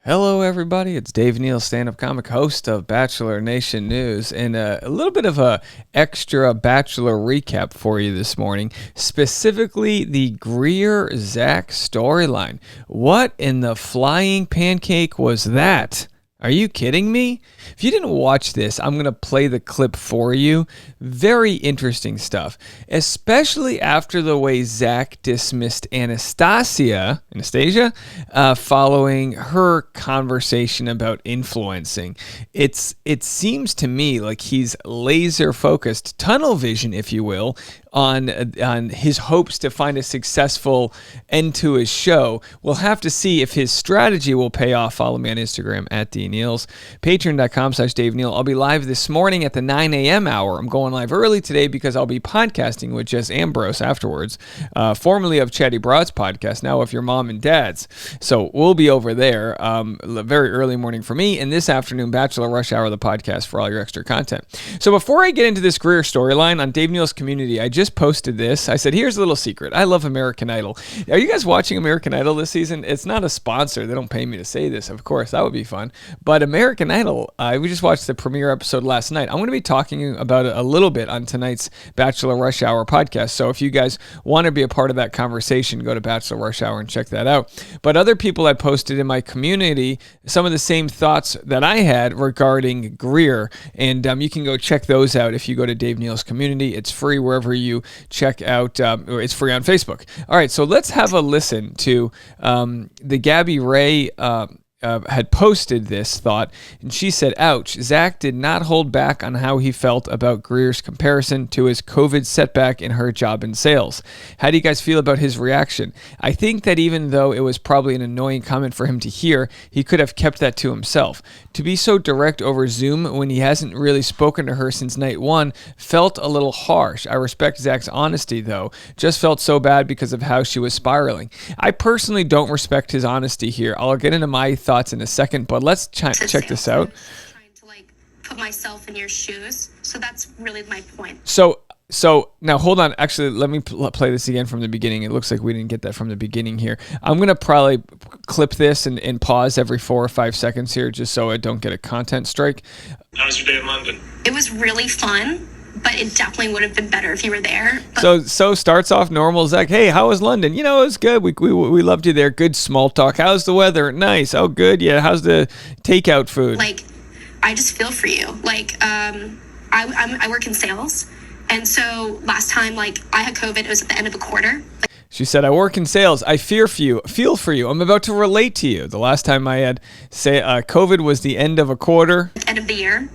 Hello, everybody. It's Dave Neal, stand-up comic, host of Bachelor Nation News, and a little bit of a extra Bachelor recap for you this morning, specifically the GREER-Zach storyline. What in the flying pancake was that? Are you kidding me? If you didn't watch this, I'm going to play the clip for you. Very interesting stuff, especially after the way Zach dismissed Anastasia, following her conversation about influencing. It seems to me like he's laser focused, tunnel vision, if you will, on his hopes to find a successful end to his show. We'll have to see if his strategy will pay off. Follow me on Instagram at DNeals, patreon.com/Dave Neal. I'll be live this morning at the 9 a.m. hour. I'm going live early today because I'll be podcasting with Jess Ambrose afterwards, formerly of Chatty Broad's podcast, now of Your Mom and Dad's. So we'll be over there very early morning for me, and this afternoon, Bachelor Rush Hour, the podcast for all your extra content. So before I get into this GREER storyline on Dave Neal's community, I just posted this. I said, here's a little secret. I love American Idol. Are you guys watching American Idol this season? It's not a sponsor. They don't pay me to say this, of course. That would be fun. But American Idol, we just watched the premiere episode last night. I'm going to be talking about it a little bit on tonight's Bachelor Rush Hour podcast. So if you guys want to be a part of that conversation, go to Bachelor Rush Hour and check that out. But other people had posted in my community some of the same thoughts that I had regarding GREER. And you can go check those out if you go to Dave Neal's community. It's free wherever you check out. It's free on Facebook. All right, so let's have a listen to the Gabby Ray had posted this thought, and she said, ouch, Zach did not hold back on how he felt about GREER's comparison to his COVID setback in her job in sales. How do you guys feel about his reaction? I think that even though it was probably an annoying comment for him to hear, he could have kept that to himself. To be so direct over Zoom when he hasn't really spoken to her since night one felt a little harsh. I respect Zach's honesty, though. Just felt so bad because of how she was spiraling. I personally don't respect his honesty here. I'll get into my thoughts in a second, but let's check this out. Trying to put myself in your shoes, so that's really my point. So now hold on. Actually, let me play this again from the beginning. It looks like we didn't get that from the beginning here. I'm gonna probably clip this and pause every 4 or 5 seconds here, just so I don't get a content strike. How was your day in London? It was really fun, but it definitely would have been better if you were there. So starts off normal. Zach, hey, how was London? You know, it was good. We loved you there. Good small talk. How's the weather? Nice. Oh, good. Yeah. How's the takeout food? I just feel for you. I work in sales, and so last time, I had COVID. It was at the end of a quarter. She said, I work in sales. I feel for you. I'm about to relate to you. The last time I had COVID was the end of a quarter. End of the year.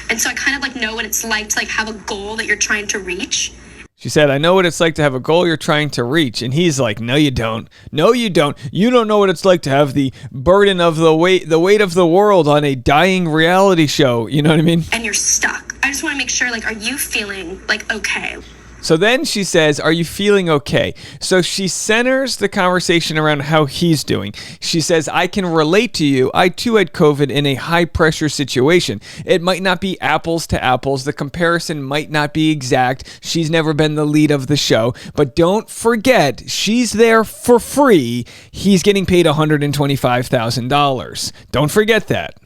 And so I kind of know what it's like to have a goal that you're trying to reach. She said, I know what it's like to have a goal you're trying to reach. And he's like, no, you don't. No, you don't. You don't know what it's like to have the burden of the weight of the world on a dying reality show. You know what I mean? And you're stuck. I just want to make sure, are you feeling okay? So then she says, are you feeling okay? So she centers the conversation around how he's doing. She says, I can relate to you. I too had COVID in a high pressure situation. It might not be apples to apples. The comparison might not be exact. She's never been the lead of the show. But don't forget, she's there for free. He's getting paid $125,000. Don't forget that.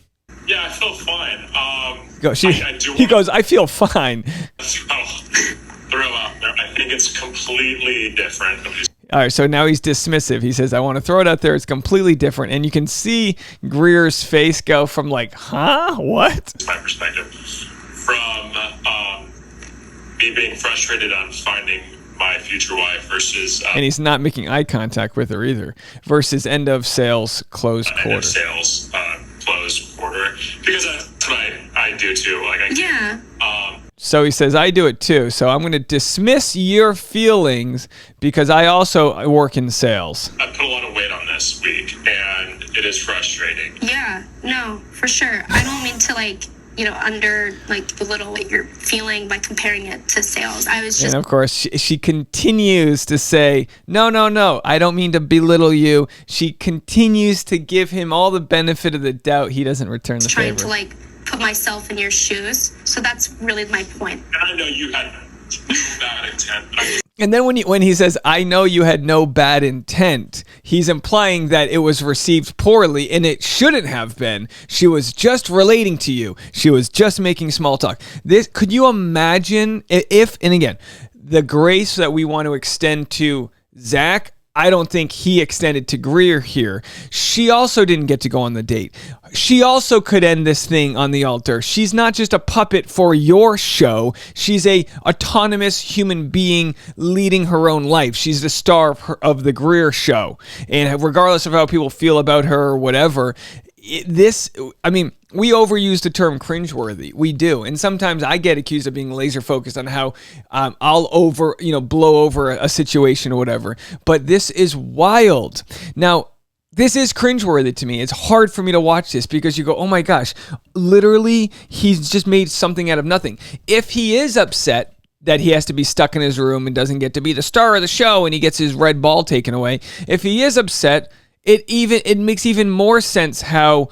Yeah, I feel fine. He goes, I feel fine. Throw out there. I think it's completely different. All right, so now he's dismissive. He says, I want to throw it out there. It's completely different. And you can see GREER's face go from huh? What? That's my perspective. From me being frustrated on finding my future wife versus... and he's not making eye contact with her either. Versus end of sales, closed quarter. End of sales, closed quarter. Because that's what I do too. Yeah. So he says, I do it too. So I'm going to dismiss your feelings because I also work in sales. I put a lot of weight on this week, and it is frustrating. Yeah, no, for sure. I don't mean to belittle what you're feeling by comparing it to sales. I was just... And of course, she continues to say, no, I don't mean to belittle you. She continues to give him all the benefit of the doubt. He doesn't return the favor. Trying to put myself in your shoes, so that's really my point. And I know you had no bad intent. And then when he says, I know you had no bad intent, he's implying that it was received poorly and it shouldn't have been. She was just relating to you. She was just making small talk. Could you imagine if, and again, the grace that we want to extend to Zach, I don't think he extended to GREER here. She also didn't get to go on the date. She also could end this thing on the altar. She's not just a puppet for your show. She's a autonomous human being leading her own life. She's the star of the GREER show. And regardless of how people feel about her or whatever, we overuse the term cringeworthy. We do. And sometimes I get accused of being laser focused on how I'll blow over a situation or whatever. But this is wild. Now, this is cringeworthy to me. It's hard for me to watch this because you go, oh my gosh, literally, he's just made something out of nothing. If he is upset that he has to be stuck in his room and doesn't get to be the star of the show and he gets his red ball taken away, if he is upset, it makes even more sense how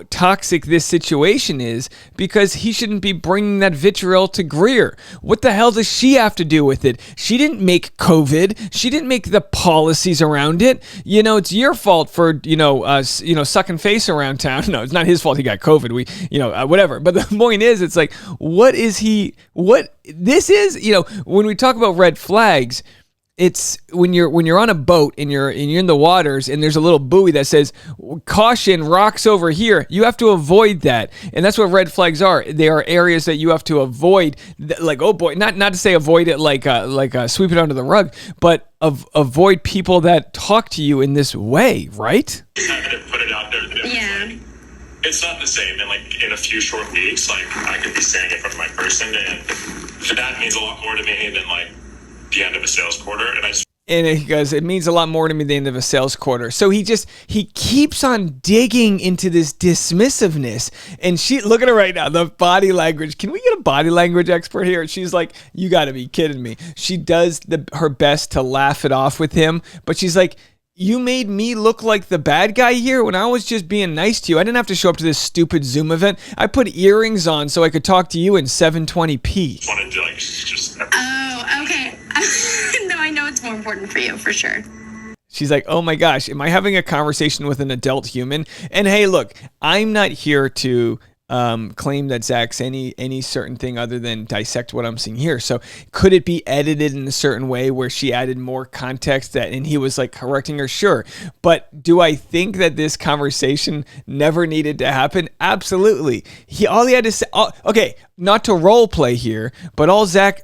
toxic this situation is, because he shouldn't be bringing that vitriol to GREER. What the hell does she have to do with it? She didn't make COVID. She didn't make the policies around it. It's your fault for sucking face around town. No, it's not his fault. He got COVID. Whatever. But the point is, it's like, what this is. When we talk about red flags, it's when you're on a boat and you're in the waters and there's a little buoy that says caution, rocks over here. You have to avoid that, and that's what red flags are. They are areas that you have to avoid. Like, oh boy, not to say avoid it like sweep it under the rug, but avoid people that talk to you in this way, right? Having to put it out there. Yeah. It's not the same. And in a few short weeks, I could be saying it from my person, and that means a lot more to me than the end of a sales quarter. And he goes, it means a lot more to me than the end of a sales quarter. So he keeps on digging into this dismissiveness. And look at her right now, the body language. Can we get a body language expert here? She's like, you got to be kidding me. She does her best to laugh it off with him, but she's like, you made me look like the bad guy here when I was just being nice to you. I didn't have to show up to this stupid Zoom event. I put earrings on so I could talk to you in 720p. Wanted to just. Oh, okay. No, I know it's more important for you, for sure. She's like, oh my gosh, am I having a conversation with an adult human? And hey, look, I'm not here to claim that Zach's any certain thing other than dissect what I'm seeing here. So could it be edited in a certain way where she added more context and he was like correcting her? Sure. But do I think that this conversation never needed to happen? Absolutely. All he had to say, okay, not to role play here, but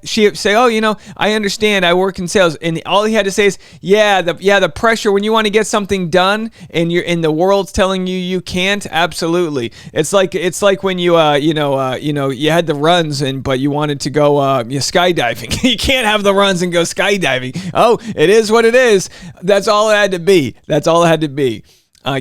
she say, oh, I understand, I work in sales, and all he had to say is, the pressure when you want to get something done and you're in the world's telling you can't. Absolutely. It's like when you had the runs but you wanted to go skydiving. You can't have the runs and go skydiving. Oh, it is what it is. That's all it had to be.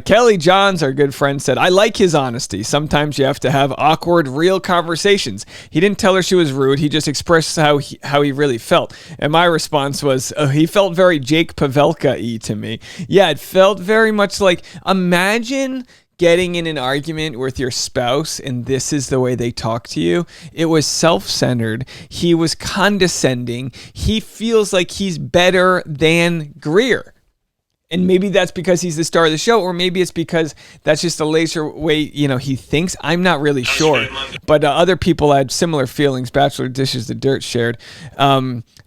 Kelly Johns, our good friend, said, I like his honesty. Sometimes you have to have awkward, real conversations. He didn't tell her she was rude. He just expressed how he really felt. And my response was, he felt very Jake Pavelka-y to me. Yeah, it felt very much like, imagine getting in an argument with your spouse and this is the way they talk to you. It was self-centered. He was condescending. He feels like he's better than GREER. And maybe that's because he's the star of the show, or maybe it's because that's just the laser way, he thinks. I'm not really sure. But other people had similar feelings. Bachelor Dishes the Dirt shared.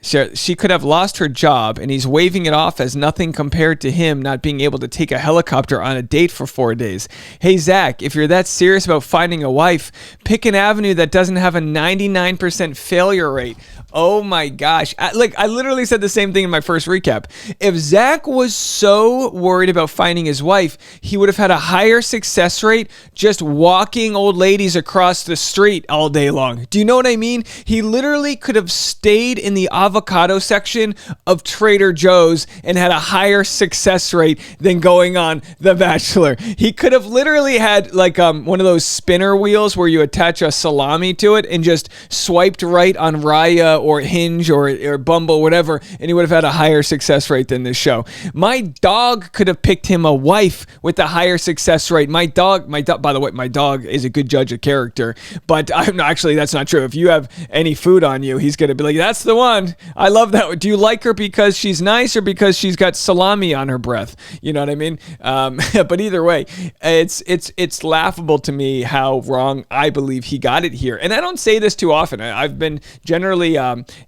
She could have lost her job, and he's waving it off as nothing compared to him not being able to take a helicopter on a date for 4 days. Hey, Zach, if you're that serious about finding a wife, pick an avenue that doesn't have a 99% failure rate. Oh my gosh. I literally said the same thing in my first recap. If Zach was so worried about finding his wife, he would have had a higher success rate just walking old ladies across the street all day long. Do you know what I mean? He literally could have stayed in the avocado section of Trader Joe's and had a higher success rate than going on The Bachelor. He could have literally had one of those spinner wheels where you attach a salami to it and just swiped right on Raya or Hinge or Bumble, whatever, and he would have had a higher success rate than this show. My dog could have picked him a wife with a higher success rate. My dog, by the way, my dog is a good judge of character, but actually that's not true. If you have any food on you, he's going to be like, that's the one. I love that. Do you like her because she's nice or because she's got salami on her breath? You know what I mean? But either way, it's laughable to me how wrong I believe he got it here. And I don't say this too often. I've been generally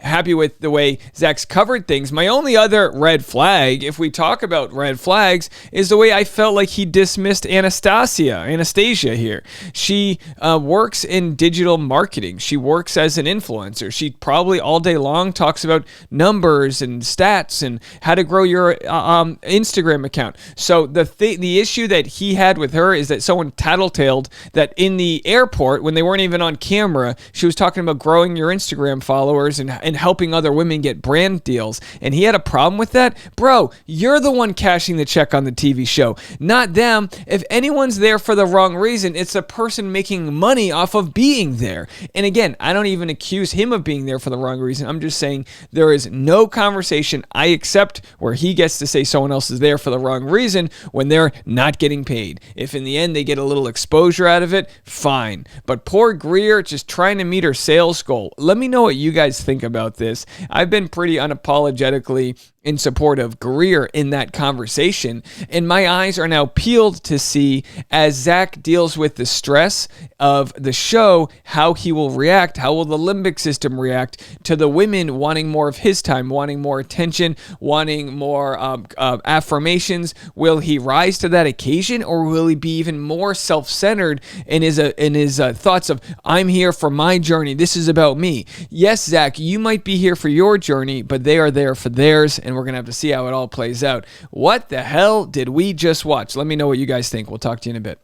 happy with the way Zach's covered things. My only other red flag, if we talk about red flags, is the way I felt like he dismissed Anastasia here. She works in digital marketing. She works as an influencer. She probably all day long talks about numbers and stats and how to grow your Instagram account. So the issue that he had with her is that someone tattletaled that in the airport, when they weren't even on camera, she was talking about growing your Instagram followers and helping other women get brand deals. And he had a problem with that. Bro, you're the one cashing the check on the TV show, not them. If anyone's there for the wrong reason, it's a person making money off of being there. And again, I don't even accuse him of being there for the wrong reason. I'm just saying there is no conversation I accept where he gets to say someone else is there for the wrong reason when they're not getting paid. If in the end they get a little exposure out of it, fine. But poor GREER just trying to meet her sales goal. Let me know what you guys think about this. I've been pretty unapologetically in support of GREER in that conversation, and my eyes are now peeled to see, as Zach deals with the stress of the show, how he will react, how will the limbic system react to the women wanting more of his time, wanting more attention, wanting more affirmations. Will he rise to that occasion, or will he be even more self-centered in his thoughts of, I'm here for my journey, this is about me? Yes, Zach, you might be here for your journey, but they are there for theirs, and we're going to have to see how it all plays out. What the hell did we just watch? Let me know what you guys think. We'll talk to you in a bit.